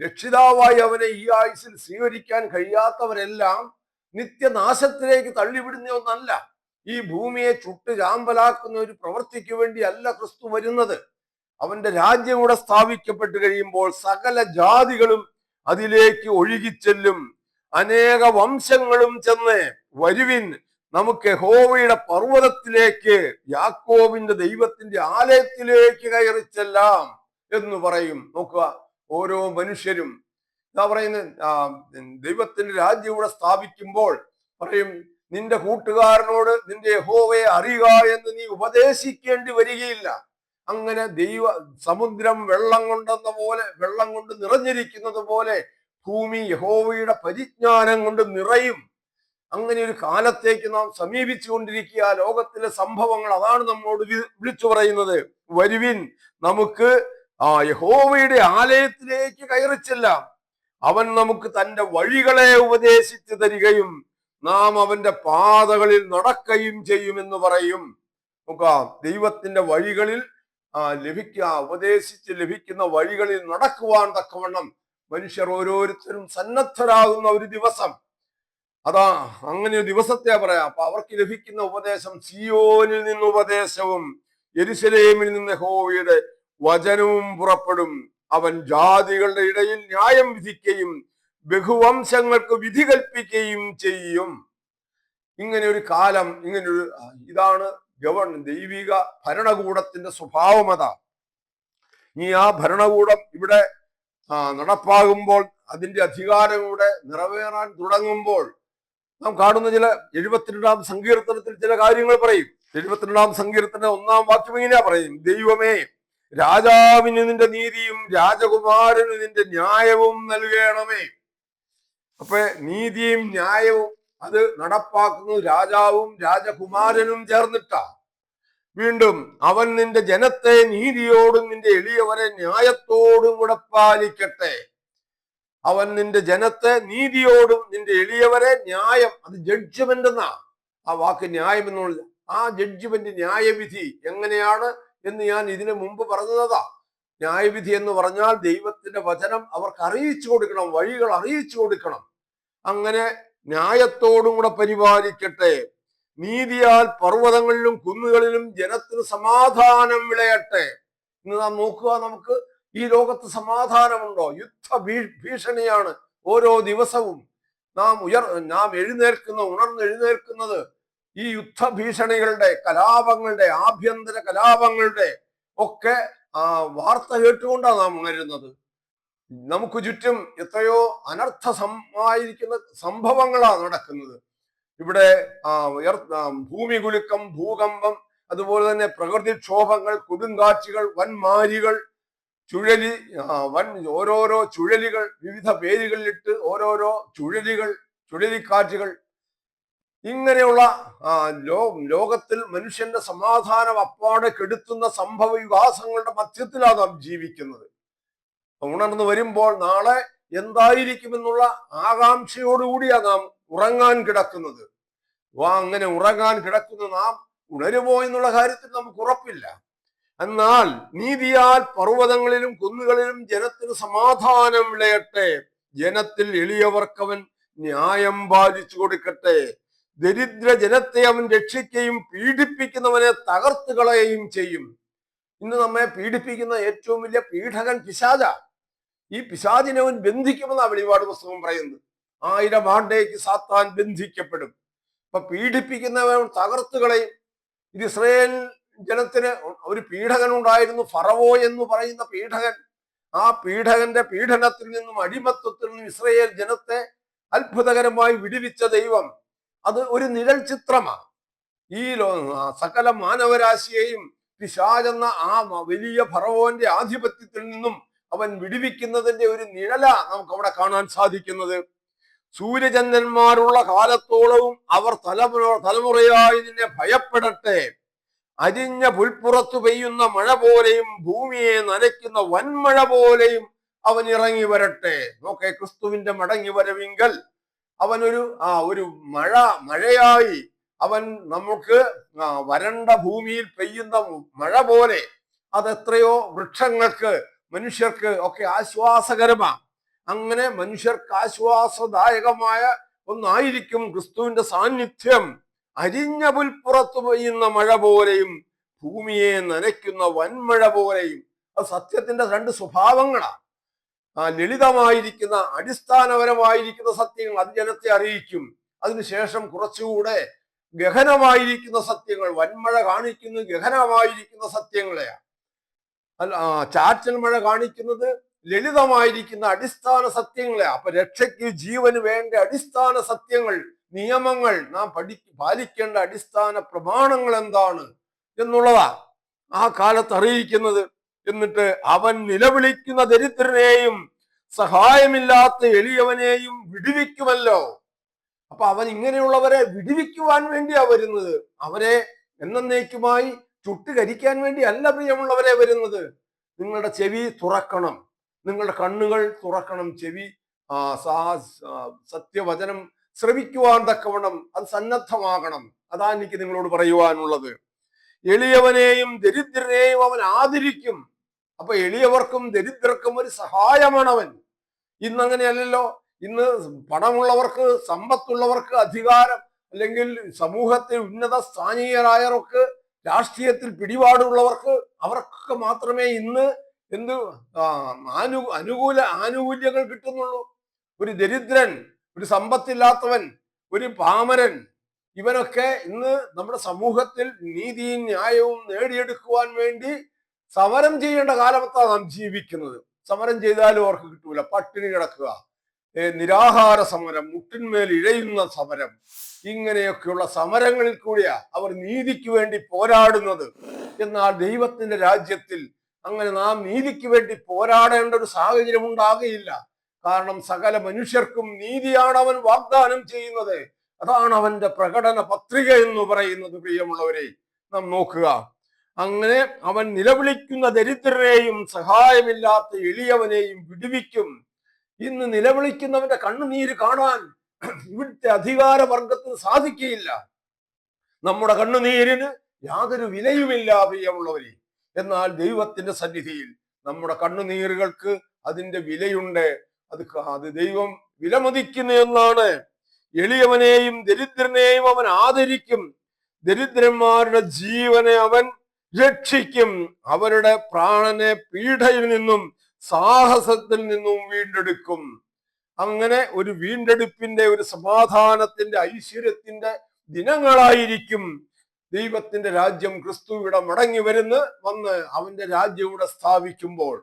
Speaker 1: രക്ഷിതാവായി അവനെ ഈ ആയുസ്സിൽ സ്വീകരിക്കാൻ കഴിയാത്തവരെല്ലാം നിത്യനാശത്തിലേക്ക് തള്ളിവിടുന്ന ഒന്നല്ല. ഈ ഭൂമിയെ ചുട്ട് ചാമ്പലാക്കുന്ന ഒരു പ്രവൃത്തിക്ക് വേണ്ടി അല്ല ക്രിസ്തു വരുന്നത്. അവന്റെ രാജ്യം ഇവിടെ സ്ഥാപിക്കപ്പെട്ട് കഴിയുമ്പോൾ സകല ജാതികളും അതിലേക്ക് ഒഴുകിച്ചെല്ലും. അനേക വംശങ്ങളും ചെന്ന് വരുവിൻ, നമുക്ക് യഹോവയുടെ പർവ്വതത്തിലേക്ക്, യാക്കോബിന്റെ ദൈവത്തിന്റെ ആലയത്തിലേക്ക് കയറിച്ചെല്ലാം എന്ന് പറയും. നോക്കുക, ഓരോ മനുഷ്യരും എന്താ പറയുന്നത്? ദൈവത്തിന്റെ രാജ്യം ഇവിടെ സ്ഥാപിക്കുമ്പോൾ പറയും, നിന്റെ കൂട്ടുകാരനോട് നിന്റെ യഹോവയെ അറിയുക എന്ന് നീ ഉപദേശിക്കേണ്ടി വരികയില്ല. അങ്ങനെ സമുദ്രം വെള്ളം കൊണ്ട് നിറഞ്ഞിരിക്കുന്നത് പോലെ ഭൂമി യഹോവയുടെ പരിജ്ഞാനം കൊണ്ട് നിറയും. അങ്ങനെ ഒരു കാലത്തേക്ക് നാം സമീപിച്ചു കൊണ്ടിരിക്കുക. ലോകത്തിലെ സംഭവങ്ങൾ അതാണ് നമ്മോട് വിളിച്ചു പറയുന്നത്. വരുവിൻ, നമുക്ക് യഹോവയുടെ ആലയത്തിലേക്ക് കയറിച്ചെല്ലാം. അവൻ നമുക്ക് തന്റെ വഴികളെ ഉപദേശിച്ചു തരികയും നാം അവന്റെ പാതകളിൽ നടക്കുകയും ചെയ്യുമെന്ന് പറയും. നോക്കാം, ദൈവത്തിന്റെ വഴികളിൽ ഉപദേശിച്ച് ലഭിക്കുന്ന വഴികളിൽ നടക്കുവാൻ തക്കവണ്ണം മനുഷ്യർ ഓരോരുത്തരും സന്നദ്ധരാകുന്ന ഒരു ദിവസം, അങ്ങനെ ഒരു ദിവസത്തെ പറയാം. അപ്പൊ അവർക്ക് ലഭിക്കുന്ന ഉപദേശം, സിയോനിൽ നിന്ന് ഉപദേശവും യെരുശലേമിൽ നിന്ന് യഹോവയുടെ വചനവും പുറപ്പെടും. അവൻ ജാതികളുടെ ഇടയിൽ ന്യായം വിധിക്കുകയും ബഹുവംശങ്ങൾക്ക് വിധി കൽപ്പിക്കുകയും ചെയ്യും. ഇങ്ങനെ ഒരു കാലം, ഇതാണ് ദൈവിക ഭരണകൂടത്തിന്റെ സ്വഭാവം അതാ. ഇനി ആ ഭരണകൂടം ഇവിടെ നടപ്പാകുമ്പോൾ, അതിന്റെ അധികാരം ഇവിടെ നിറവേറാൻ തുടങ്ങുമ്പോൾ നാം കാണുന്ന ചില 72-ാം സങ്കീർത്തനത്തിൽ ചില കാര്യങ്ങൾ പറയും. 72-ാം സങ്കീർത്തന 1-ാം വാക്യം ഇങ്ങനെയാ പറയും: ദൈവമേ, രാജാവിന് നിന്റെ നീതിയും രാജകുമാരന് നിന്റെ ന്യായവും നൽകണമേ. അപ്പൊ നീതിയും ന്യായവും അത് നടപ്പാക്കുന്നത് രാജാവും രാജകുമാരനും ചേർന്നിട്ടാ. വീണ്ടും അവൻ നിന്റെ ജനത്തെ നീതിയോടും നിന്റെ എളിയവരെ ന്യായത്തോടും കൂടെ പാലിക്കട്ടെ. അവൻ നിന്റെ ജനത്തെ നീതിയോടും നിന്റെ എളിയവരെ ന്യായം, അത് ജഡ്ജ്മെന്റ് എന്നാ ആ വാക്ക്, ന്യായം എന്നുള്ളത്. ആ ജഡ്ജ്മെന്റ്, ന്യായവിധി എങ്ങനെയാണ് എന്ന് ഞാൻ ഇതിനു മുമ്പ് പറഞ്ഞതാ. ന്യായവിധി എന്ന് പറഞ്ഞാൽ ദൈവത്തിന്റെ വചനം അവർക്ക് അറിയിച്ചു കൊടുക്കണം, വഴികൾ അറിയിച്ചു കൊടുക്കണം. അങ്ങനെ ന്യായത്തോടും കൂടെ പരിപാലിക്കട്ടെ. നീതിയാൽ പർവ്വതങ്ങളിലും കുന്നുകളിലും ജനത്തിന് സമാധാനം വിളയട്ടെ. ഇന്ന് നാം നോക്കുക, നമുക്ക് ഈ ലോകത്ത് സമാധാനമുണ്ടോ? യുദ്ധ ഭീഷണിയാണ് ഓരോ ദിവസവും നാം ഉണർന്നെഴുന്നേൽക്കുന്നത് ഈ യുദ്ധഭീഷണികളുടെ, കലാപങ്ങളുടെ, ആഭ്യന്തര കലാപങ്ങളുടെ ഒക്കെ വാർത്ത കേട്ടുകൊണ്ടാണ് നാം ഉണരുന്നത്. നമുക്ക് ചുറ്റും എത്രയോ അനർത്ഥമായിരിക്കുന്ന സംഭവങ്ങളാണ് നടക്കുന്നത്. ഇവിടെ ഭൂമി കുലുക്കം, ഭൂകമ്പം, അതുപോലെ തന്നെ പ്രകൃതിക്ഷോഭങ്ങൾ, കൊടുങ്കാറ്റുകൾ, വൻമാരികൾ, ഓരോരോ ചുഴലികൾ, വിവിധ പേരുകളിലിട്ട് ഓരോരോ ചുഴലിക്കാറ്റുകൾ, ഇങ്ങനെയുള്ള ലോകത്തിൽ മനുഷ്യന്റെ സമാധാനം അപ്പാടെ കെടുത്തുന്ന സംഭവ വികാസങ്ങളുടെ മധ്യത്തിലാണ് നാം ജീവിക്കുന്നത്. ഉണർന്നു വരുമ്പോൾ നാളെ എന്തായിരിക്കുമെന്നുള്ള ആകാംക്ഷയോടുകൂടിയാണ് നാം ഉറങ്ങാൻ കിടക്കുന്നത്. അങ്ങനെ ഉറങ്ങാൻ കിടക്കുന്ന നാം ഉണരുമോ എന്നുള്ള കാര്യത്തിൽ നമുക്ക് ഉറപ്പില്ല. എന്നാൽ നീതിയാൽ പർവ്വതങ്ങളിലും കുന്നുകളിലും ജനത്തിന് സമാധാനം വിളയട്ടെ. ജനത്തിൽ എളിയവർക്കവൻ ന്യായം പാലിച്ചു കൊടുക്കട്ടെ. ദരിദ്ര ജനത്തെ അവൻ രക്ഷിക്കുകയും പീഡിപ്പിക്കുന്നവനെ തകർത്ത് കളയുകയും ചെയ്യും. ഇന്ന് നമ്മെ പീഡിപ്പിക്കുന്ന ഏറ്റവും വലിയ പീഡകൻ പിശാച. ഈ പിശാചിനെ അവൻ ബന്ധിക്കുമെന്നാണ് വെളിപാട് പുസ്തകം പറയുന്നത്. 1000 ആണ്ടേക്ക് സാത്താൻ ബന്ധിക്കപ്പെടും. അപ്പൊ പീഡിപ്പിക്കുന്നവൻ തകർത്ത് കളയും. ഇത് ഇസ്രായേൽ ജനത്തിന് ഒരു പീഡകൻ ഉണ്ടായിരുന്നു, ഫറവോ എന്ന് പറയുന്ന പീഡകൻ. ആ പീഡകന്റെ പീഡനത്തിൽ നിന്നും, അടിമത്വത്തിൽ നിന്നും ഇസ്രായേൽ ജനത്തെ അത്ഭുതകരമായി വിടുവിച്ച ദൈവം, അത് ഒരു നിഴൽ ചിത്രമാണ്. ഈ സകല മാനവരാശിയെയും പിശാചെന്ന ആ വലിയ ഫറവോന്റെ ആധിപത്യത്തിൽ നിന്നും അവൻ വിടുവിക്കുന്നതിന്റെ ഒരു നിഴലാ നമുക്ക് അവിടെ കാണാൻ സാധിക്കുന്നത്. സൂര്യചന്ദ്രന്മാരുള്ള കാലത്തോളവും അവർ തലമുറയായി നിന്നെ ഭയപ്പെടട്ടെ. അരിഞ്ഞ പുൽപ്പുറത്തു പെയ്യുന്ന മഴ പോലെയും ഭൂമിയെ നനയ്ക്കുന്ന വൻമഴ പോലെയും അവൻ ഇറങ്ങി വരട്ടെ. നോക്കെ, ക്രിസ്തുവിന്റെ മടങ്ങി വരവിങ്കൽ ഒരു മഴയായി അവൻ നമുക്ക് വരണ്ട ഭൂമിയിൽ പെയ്യുന്ന മഴ പോലെ, അതെത്രയോ വൃക്ഷങ്ങൾക്ക്, മനുഷ്യർക്ക് ഒക്കെ ആശ്വാസകരമാണ്. അങ്ങനെ മനുഷ്യർക്ക് ആശ്വാസദായകമായ ഒന്നായിരിക്കും ക്രിസ്തുവിന്റെ സാന്നിധ്യം. അരിഞ്ഞ പുൽപ്പുറത്ത് പെയ്യുന്ന മഴ പോലെയും ഭൂമിയെ നനയ്ക്കുന്ന വൻമഴ പോലെയും. അത് സത്യത്തിന്റെ 2 സ്വഭാവങ്ങളാണ്. ലളിതമായിരിക്കുന്ന, അടിസ്ഥാനപരമായിരിക്കുന്ന സത്യങ്ങൾ അത് ജനത്തെ അറിയിക്കും. അതിനുശേഷം കുറച്ചുകൂടെ ഗഹനമായിരിക്കുന്ന സത്യങ്ങൾ, വൻമഴ കാണിക്കുന്നത് ഗഹനമായിരിക്കുന്ന സത്യങ്ങളെയാണ്. ചാറ്റൽ മഴ കാണിക്കുന്നത് ലളിതമായിരിക്കുന്ന അടിസ്ഥാന സത്യങ്ങളെ. അപ്പൊ രക്ഷയ്ക്ക്, ജീവന് വേണ്ട അടിസ്ഥാന സത്യങ്ങൾ, നിയമങ്ങൾ, നാം പാലിക്കേണ്ട അടിസ്ഥാന പ്രമാണങ്ങൾ എന്താണ് എന്നുള്ളതാ ആ കാലത്ത് അറിയിക്കുന്നത്. എന്നിട്ട് അവൻ നിലവിളിക്കുന്ന ദരിദ്രനെയും സഹായമില്ലാത്ത എളിയവനെയും വിടുവിക്കുമല്ലോ. അപ്പൊ അവൻ ഇങ്ങനെയുള്ളവരെ വിടുവിക്കുവാൻ വേണ്ടിയാ വരുന്നത്. അവരെ എന്നേക്കുമായി ചുട്ടുകരിക്കാൻ വേണ്ടി അല്ല പ്രിയമുള്ളവരെ വരുന്നത്. നിങ്ങളുടെ ചെവി തുറക്കണം, നിങ്ങളുടെ കണ്ണുകൾ തുറക്കണം. ചെവി സത്യവചനം ശ്രവിക്കുവാൻ തക്കവണ്ണം അത് സന്നദ്ധമാകണം. അതാ എനിക്ക് നിങ്ങളോട് പറയുവാനുള്ളത്. എളിയവനെയും ദരിദ്രനെയും അവൻ ആദരിക്കും. അപ്പൊ എളിയവർക്കും ദരിദ്രർക്കും ഒരു സഹായമാണ് അവൻ. ഇന്നങ്ങനെയല്ലല്ലോ. ഇന്ന് പണമുള്ളവർക്ക്, സമ്പത്തുള്ളവർക്ക്, അധികാരം, അല്ലെങ്കിൽ സമൂഹത്തിൽ ഉന്നത സ്ഥാനീയരായവർക്ക്, രാഷ്ട്രീയത്തിൽ പിടിപാടുള്ളവർക്ക്, അവർക്ക് മാത്രമേ ഇന്ന് ആനുകൂല്യങ്ങൾ കിട്ടുന്നുള്ളൂ. ഒരു ദരിദ്രൻ, ഒരു സമ്പത്തില്ലാത്തവൻ, ഒരു പാമരൻ, ഇവനൊക്കെ ഇന്ന് നമ്മുടെ സമൂഹത്തിൽ നീതിയും ന്യായവും നേടിയെടുക്കുവാൻ വേണ്ടി സമരം ചെയ്യേണ്ട കാലത്താണ് നാം ജീവിക്കുന്നത്. സമരം ചെയ്താലും അവർക്ക് കിട്ടൂല, പട്ടിണി കിടക്കുക, നിരാഹാര സമരം, മുട്ടിന്മേൽ ഇഴയുന്ന സമരം, ഇങ്ങനെയൊക്കെയുള്ള സമരങ്ങളിൽ കൂടിയാ അവർ നീതിക്ക് വേണ്ടി പോരാടുന്നത്. എന്നാൽ ദൈവത്തിന്റെ രാജ്യത്തിൽ അങ്ങനെ നാം നീതിക്ക് വേണ്ടി പോരാടേണ്ട ഒരു സാഹചര്യം ഉണ്ടാകുകയില്ല. കാരണം സകല മനുഷ്യർക്കും നീതിയാണ് അവൻ വാഗ്ദാനം ചെയ്യുന്നത്. അതാണ് അവന്റെ പ്രകടന പത്രിക എന്ന് പറയുന്നത്. പ്രിയമുള്ളവരെ, നാം നോക്കുക, അങ്ങനെ അവൻ നിലവിളിക്കുന്ന ദരിദ്രരെയും സഹായമില്ലാത്ത എളിയവനെയും വിടുവിക്കും. ഇന്ന് നിലവിളിക്കുന്നവന്റെ കണ്ണുനീര് കാണാൻ ഇവിടുത്തെ അധികാരവർഗത്തിന് സാധിക്കുകയില്ല. നമ്മുടെ കണ്ണുനീരിന് യാതൊരു വിലയുമില്ല പ്രിയമുള്ളവരെ. എന്നാൽ ദൈവത്തിന്റെ സന്നിധിയിൽ നമ്മുടെ കണ്ണുനീറുകൾക്ക് അതിന്റെ വിലയുണ്ട്. അത് ദൈവം വിലമതിക്കുന്ന എന്നാണ്. എളിയവനെയും ദരിദ്രനെയും അവൻ ആദരിക്കും. ദരിദ്രന്മാരുടെ ജീവനെ അവൻ രക്ഷിക്കും. അവരുടെ പ്രാണനെ പീഡയിൽ നിന്നും സാഹസത്തിൽ നിന്നും വീണ്ടെടുക്കും. അങ്ങനെ ഒരു വീണ്ടെടുപ്പിന്റെ, ഒരു സമാധാനത്തിന്റെ, ഐശ്വര്യത്തിന്റെ ദിനങ്ങളായിരിക്കും. ദൈവത്തിന്റെ രാജ്യം ക്രിസ്തു ഇവിടെ മടങ്ങി വന്ന് അവന്റെ രാജ്യം ഇവിടെ സ്ഥാപിക്കുമ്പോൾ.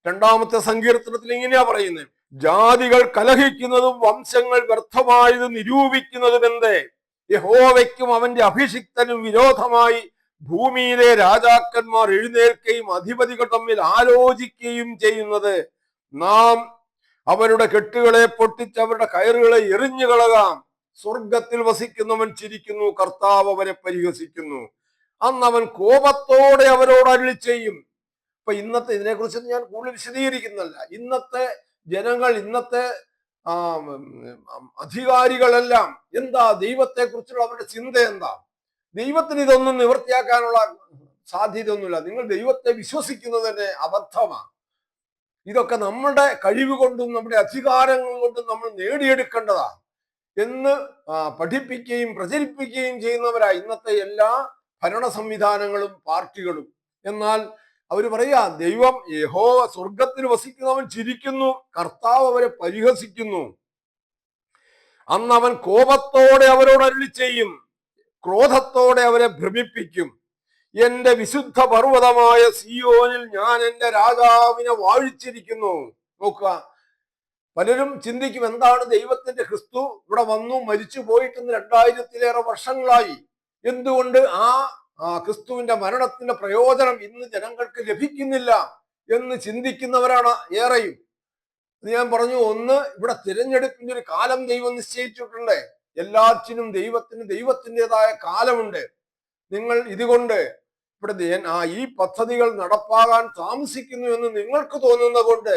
Speaker 1: 2-ാമത്തെ സങ്കീർത്തനത്തിൽ ഇങ്ങനെയാ പറയുന്നത്: ജാതികൾ കലഹിക്കുന്നതും വംശങ്ങൾ വ്യർത്ഥമായത് നിരൂപിക്കുന്നതും എന്തേ? യഹോവയ്ക്കും അവന്റെ അഭിഷിക്തനും വിരോധമായി ഭൂമിയിലെ രാജാക്കന്മാർ എഴുന്നേൽക്കുകയും അധിപതികൾ തമ്മിൽ ആലോചിക്കുകയും ചെയ്യുന്നത്. നാം അവരുടെ കെട്ടുകളെ പൊട്ടിച്ച് അവരുടെ കയറുകളെ എറിഞ്ഞു കളകാം. സ്വർഗത്തിൽ വസിക്കുന്നവൻ ചിരിക്കുന്നു, കർത്താവ് അവരെ പരിഹസിക്കുന്നു. അന്ന് അവൻ കോപത്തോടെ അവരോട് അരുളി ചെയ്യും. ഇപ്പൊ ഇന്നത്തെ, ഇതിനെക്കുറിച്ച് ഞാൻ കൂടുതൽ വിശദീകരിക്കുന്നില്ല. ഇന്നത്തെ ജനങ്ങൾ, ഇന്നത്തെ അധികാരികളെല്ലാം എന്താ, ദൈവത്തെക്കുറിച്ചുള്ള അവരുടെ ചിന്ത എന്താ? ദൈവത്തിന് ഇതൊന്നും നിവൃത്തിയാക്കാനുള്ള സാധ്യതയൊന്നുമില്ല. നിങ്ങൾ ദൈവത്തെ വിശ്വസിക്കുന്നത് തന്നെ അബദ്ധമാണ്. ഇതൊക്കെ നമ്മുടെ കഴിവ് കൊണ്ടും നമ്മുടെ അധികാരങ്ങൾ കൊണ്ടും നമ്മൾ നേടിയെടുക്കേണ്ടതാണ് എന്ന് പഠിപ്പിക്കുകയും പ്രചരിപ്പിക്കുകയും ചെയ്യുന്നവരാ ഇന്നത്തെ എല്ലാ ഭരണ സംവിധാനങ്ങളും പാർട്ടികളും. എന്നാൽ അവർ പറയാ, ദൈവം യഹോവ സ്വർഗത്തിൽ വസിക്കുന്നവൻ ചിരിക്കുന്നു, കർത്താവ് അവരെ പരിഹസിക്കുന്നു. അന്ന് അവൻ കോപത്തോടെ അവരോട് അരുളി ചെയ്യും, ക്രോധത്തോടെ അവരെ ഭ്രമിപ്പിക്കും. എന്റെ വിശുദ്ധ പർവ്വതമായ സിയോനിൽ ഞാൻ എന്റെ രാജാവിനെ വാഴിച്ചിരിക്കുന്നു. നോക്കുക, പലരും ചിന്തിക്കും, എന്താണ് ദൈവത്തിന്റെ ക്രിസ്തു ഇവിടെ വന്നു മരിച്ചു പോയിട്ട് 2000-ലേറെ വർഷങ്ങളായി, എന്തുകൊണ്ട് ആ ക്രിസ്തുവിന്റെ മരണത്തിന്റെ പ്രയോജനം ഇന്ന് ജനങ്ങൾക്ക് ലഭിക്കുന്നില്ല എന്ന് ചിന്തിക്കുന്നവരാണ് ഏറെയും. ഞാൻ പറഞ്ഞു, ഒന്ന്, ഇവിടെ തിരഞ്ഞെടുപ്പിന്റെ ഒരു കാലം ദൈവം നിശ്ചയിച്ചിട്ടുണ്ട്. എല്ലാറ്റിനും ദൈവത്തിൻ്റെതായ കാലമുണ്ട്. നിങ്ങൾ ഇതുകൊണ്ട് ഇവിടെ ഈ പദ്ധതികൾ നടപ്പാകാൻ താമസിക്കുന്നു എന്ന് നിങ്ങൾക്ക് തോന്നുന്ന കൊണ്ട്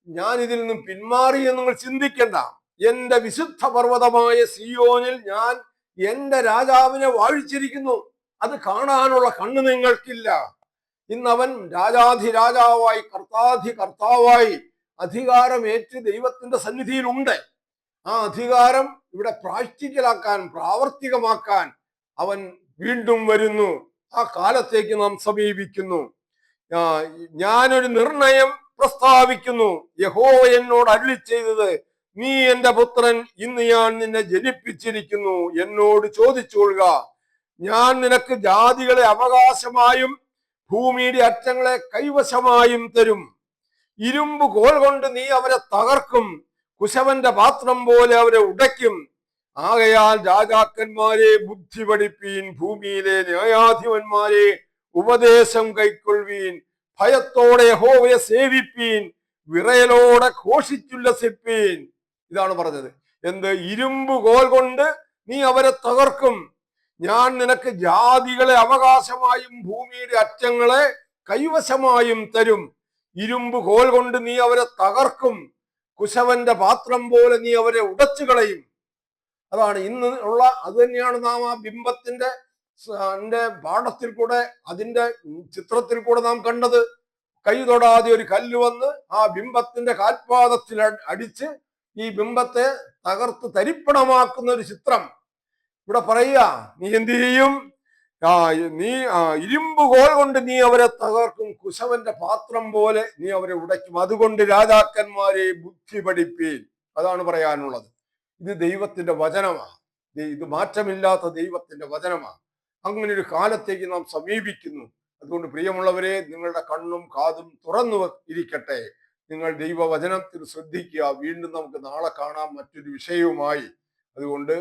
Speaker 1: ഞാൻ ഇതിൽ നിന്നും പിന്മാറി എന്ന് നിങ്ങൾ ചിന്തിക്കേണ്ട. എന്റെ വിശുദ്ധ പർവ്വതമായ സിയോനിൽ ഞാൻ എന്റെ രാജാവിനെ വാഴിച്ചിരിക്കുന്നു. അത് കാണാനുള്ള കണ്ണ് നിങ്ങൾക്കില്ല. ഇന്നവൻ രാജാധിരാജാവായി, കർത്താവായി അധികാരമേറ്റ് ദൈവത്തിന്റെ സന്നിധിയിലുണ്ട്. ആ അധികാരം ഇവിടെ പ്രാക്ടിക്കലാക്കാൻ, പ്രാവർത്തികമാക്കാൻ അവൻ വീണ്ടും വരുന്നു. ആ കാലത്തേക്ക് നാം സമീപിക്കുന്നു. ഞാനൊരു നിർണയം പ്രസ്താവിക്കുന്നു. യഹോവ എന്നോട് അരുളി ചെയ്തത്: നീ എന്റെ പുത്രൻ, ഇന്ന് ഞാൻ നിന്നെ ജനിപ്പിച്ചിരിക്കുന്നു. എന്നോട് ചോദിച്ചുകൊള്ളുക, ഞാൻ നിനക്ക് ജാതികളെ അവകാശമായും ഭൂമിയുടെ അറ്റങ്ങളെ കൈവശമായും തരും. ഇരുമ്പ് കോൽ കൊണ്ട് നീ അവരെ തകർക്കും, കുശവന്റെ പാത്രം പോലെ അവരെ ഉടയ്ക്കും. ആകയാൽ രാജാക്കന്മാരെ ബുദ്ധി പഠിപ്പീൻ, ഭൂമിയിലെ ന്യായാധിപന്മാരെ ഉപദേശം കൈക്കൊള്ളുവീൻ. ഭയത്തോടെ യഹോവയെ സേവിപ്പീൻ, വിറയലോടെ ഘോഷിച്ചുല്ലസിപ്പീൻ. ഇതാണ് പറഞ്ഞത്. എന്ത്? ഇരുമ്പ് കോൽ കൊണ്ട് നീ അവരെ തകർക്കും. ഞാൻ നിനക്ക് ജാതികളെ അവകാശമായും ഭൂമിയുടെ അറ്റങ്ങളെ കൈവശമായും തരും. ഇരുമ്പ് കോൽ കൊണ്ട് നീ അവരെ തകർക്കും, കുശവന്റെ പാത്രം പോലെ നീ അവരെ ഉടച്ചു കളയും. അതാണ് ഇന്ന് ഉള്ള, അത് തന്നെയാണ് നാം ആ ബിംബത്തിന്റെ പാഠത്തിൽ കൂടെ, അതിന്റെ ചിത്രത്തിൽ കൂടെ നാം കണ്ടത്. കൈ തൊടാതെ ഒരു കല്ല് വന്ന് ആ ബിംബത്തിന്റെ കാൽപാദത്തിൽ അടിച്ച് ഈ ബിംബത്തെ തകർത്ത് തരിപ്പണമാക്കുന്ന ഒരു ചിത്രം ഇവിടെ പറയുക. നീ എന്ത് ചെയ്യും? നീ ഇരുമ്പ് കോൽ കൊണ്ട് നീ അവരെ തകർക്കും, കുശവന്റെ പാത്രം പോലെ നീ അവരെ ഉടയ്ക്കും. അതുകൊണ്ട് രാജാക്കന്മാരെ ബുദ്ധി പഠിപ്പീൻ. അതാണ് പറയാനുള്ളത്. ഇത് ദൈവത്തിന്റെ വചനമാണ്. ഇത് മാറ്റമില്ലാത്ത ദൈവത്തിന്റെ വചനമാണ്. അങ്ങനെ ഒരു കാലത്തേക്ക് നാം സമീപിക്കുന്നു. അതുകൊണ്ട് പ്രിയമുള്ളവരെ, നിങ്ങളുടെ കണ്ണും കാതും തുറന്നു ഇരിക്കട്ടെ. നിങ്ങൾ ദൈവവചനത്തിൽ ശ്രദ്ധിക്കുക. വീണ്ടും നമുക്ക് നാളെ കാണാം മറ്റൊരു വിഷയവുമായി. അതുകൊണ്ട്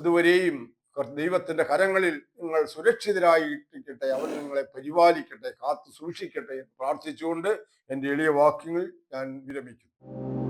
Speaker 1: അതുവരെയും ദൈവത്തിന്റെ കരങ്ങളിൽ നിങ്ങൾ സുരക്ഷിതരായിട്ടിരിക്കട്ടെ. അവൻ നിങ്ങളെ പരിപാലിക്കട്ടെ, കാത്തു സൂക്ഷിക്കട്ടെ എന്ന് പ്രാർത്ഥിച്ചുകൊണ്ട് എൻ്റെ എളിയ വാക്യങ്ങൾ ഞാൻ വിരമിക്കുന്നു.